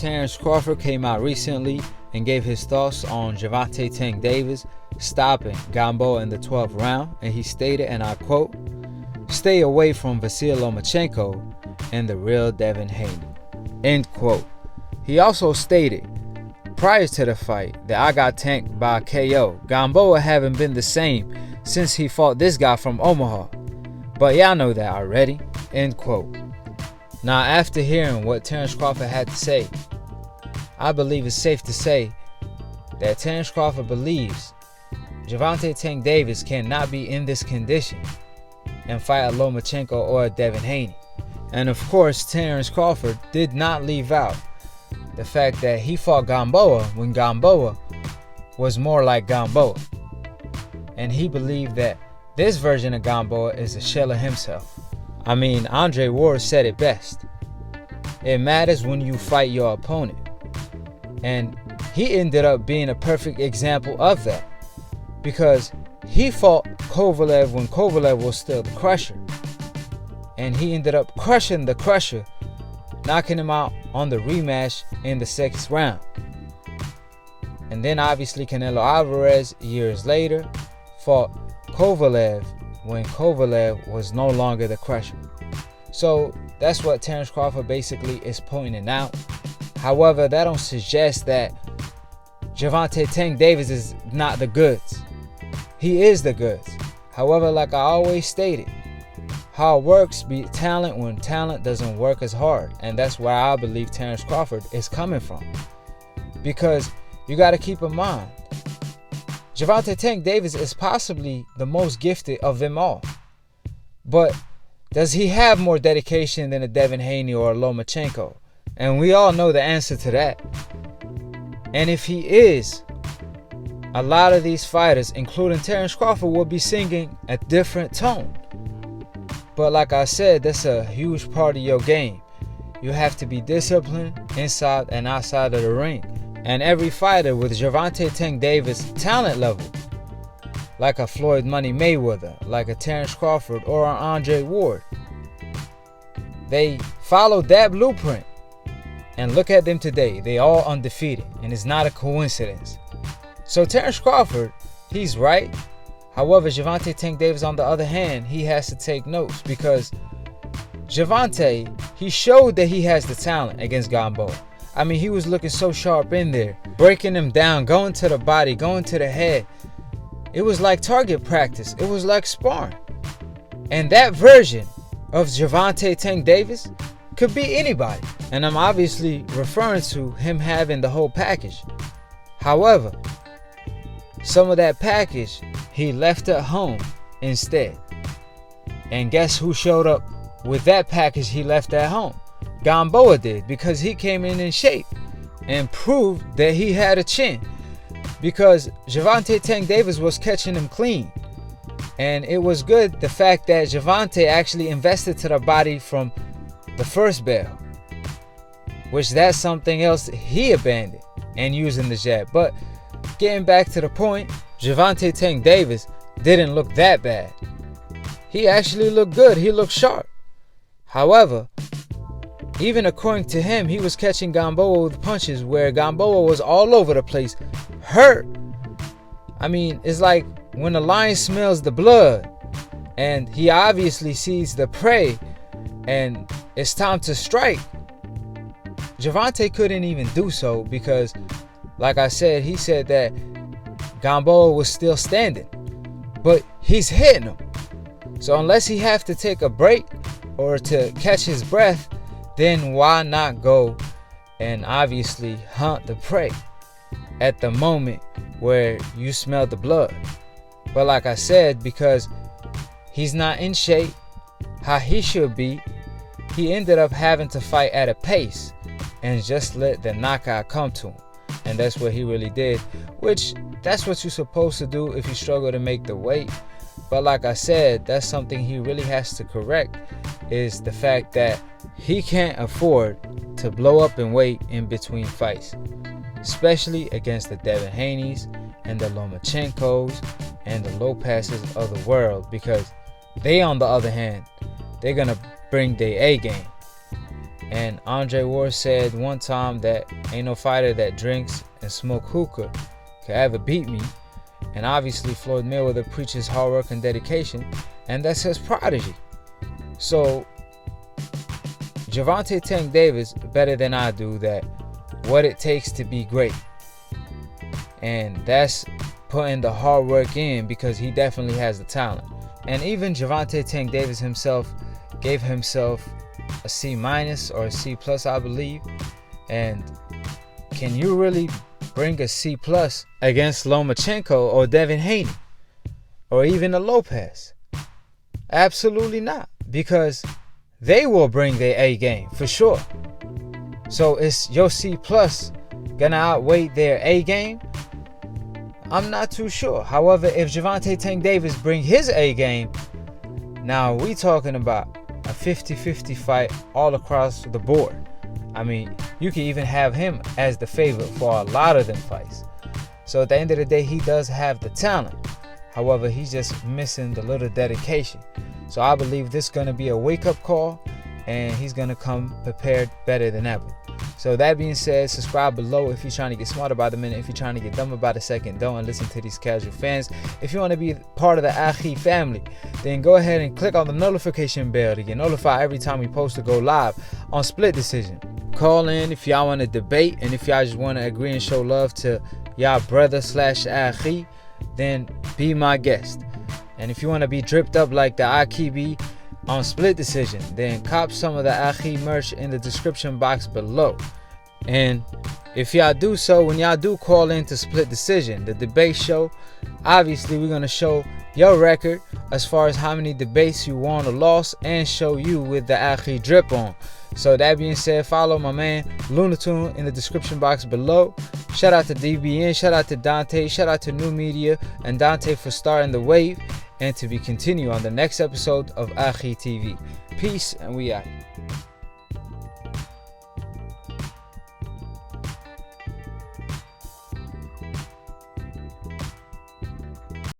Terence Crawford came out recently and gave his thoughts on Gervonta Tank Davis stopping Gamboa in the 12th round, and he stated, and I quote, "Stay away from Lomachenko and the real Devin Haney," end quote. He also stated, prior to the fight, that I got tanked by KO. Gamboa haven't been the same since he fought this guy from Omaha, but y'all know that already, end quote. Now, after hearing what Terence Crawford had to say, I believe it's safe to say that Terence Crawford believes Gervonta Tank Davis cannot be in this condition and fight a Lomachenko or a Devin Haney. And of course, Terence Crawford did not leave out the fact that he fought Gamboa when Gamboa was more like Gamboa. And he believed that this version of Gamboa is a shell of himself. I mean, Andre Ward said it best. It matters when you fight your opponent. And he ended up being a perfect example of that, because he fought Kovalev when Kovalev was still the Crusher. And he ended up crushing the Crusher, knocking him out on the rematch in the 6th round. And then obviously Canelo Alvarez years later fought Kovalev when Kovalev was no longer the Crusher. So that's what Terence Crawford basically is pointing out. However, that don't suggest that Gervonta Tank Davis is not the goods. He is the goods. However, like I always stated, how it works be talent when talent doesn't work as hard. And that's where I believe Terence Crawford is coming from. Because you got to keep in mind, Gervonta Tank Davis is possibly the most gifted of them all. But does he have more dedication than a Devin Haney or a Lomachenko? And we all know the answer to that. And if he is, a lot of these fighters, including Terence Crawford, will be singing a different tone. But like I said, that's a huge part of your game. You have to be disciplined inside and outside of the ring. And every fighter with Gervonta Tank Davis' talent level, like a Floyd Money Mayweather, like a Terence Crawford or an Andre Ward, they followed that blueprint. And look at them today. They all undefeated. And it's not a coincidence. So Terence Crawford, he's right. However, Gervonta Tank Davis, on the other hand, he has to take notes, because Gervonta, he showed that he has the talent against Gamboa. I mean, he was looking so sharp in there, breaking him down, going to the body, going to the head. It was like target practice. It was like sparring. And that version of Gervonta Tank Davis could be anybody. And I'm obviously referring to him having the whole package. However, some of that package he left at home instead. And guess who showed up with that package he left at home? Gamboa did, because he came in shape and proved that he had a chin. Because Gervonta Tank Davis was catching him clean. And it was good the fact that Gervonta actually invested to the body from the first bell, which that's something else he abandoned and using the jab. But getting back to the point, Gervonta Tank Davis didn't look that bad. He actually looked good. He looked sharp. However, even according to him, he was catching Gamboa with punches where Gamboa was all over the place, hurt. I mean, it's like when a lion smells the blood and he obviously sees the prey and it's time to strike. Gervonta couldn't even do so because, like I said, he said that Gamboa was still standing, but he's hitting him. So unless he have to take a break or to catch his breath, then why not go and obviously hunt the prey at the moment where you smell the blood? But like I said, because he's not in shape how he should be, he ended up having to fight at a pace and just let the knockout come to him. And that's what he really did, which that's what you're supposed to do if you struggle to make the weight. But like I said, that's something he really has to correct, is the fact that he can't afford to blow up in weight in between fights, especially against the Devin Haneys and the Lomachenkos and the Lopez's of the world, because they, on the other hand, they're gonna bring their A game. And Andre Ward said one time that ain't no fighter that drinks and smoke hookah could ever beat me. And obviously Floyd Mayweather preaches hard work and dedication, and that's his prodigy. So Gervonta Tank Davis better than I do that what it takes to be great. And that's putting the hard work in, because he definitely has the talent. And even Gervonta Tank Davis himself gave himself a C- or a C+, I believe. And can you really bring a C+ against Lomachenko or Devin Haney or even a Lopez? Absolutely not, because they will bring their A game for sure. So is your C+ gonna outweigh their A game? I'm not too sure. However, if Gervonta Tank Davis bring his A game, now we talking about a 50-50 fight all across the board. I mean, you can even have him as the favorite for a lot of them fights. So at the end of the day, he does have the talent. However, he's just missing the little dedication. So I believe this is going to be a wake-up call, and he's going to come prepared better than ever. So that being said, subscribe below if you're trying to get smarter by the minute. If you're trying to get dumber by the second, don't listen to these casual fans. If you want to be part of the Akhi family, then go ahead and click on the notification bell to get notified every time we post to go live on Split Decision. Call in if y'all want to debate, and if y'all just want to agree and show love to y'all brother / Akhi, then be my guest. And if you want to be dripped up like the Akhi be on Split Decision, then cop some of the Akhi merch in the description box below. And if y'all do so, when y'all do call in to Split Decision, the debate show, obviously we're going to show your record as far as how many debates you won or lost, and show you with the Akhi drip on. So that being said, follow my man Lunatoon in the description box below. Shout out to DBN, shout out to Dante, shout out to New Media and Dante for starting the wave, and to be continued on the next episode of Akhi TV. Peace, and we out.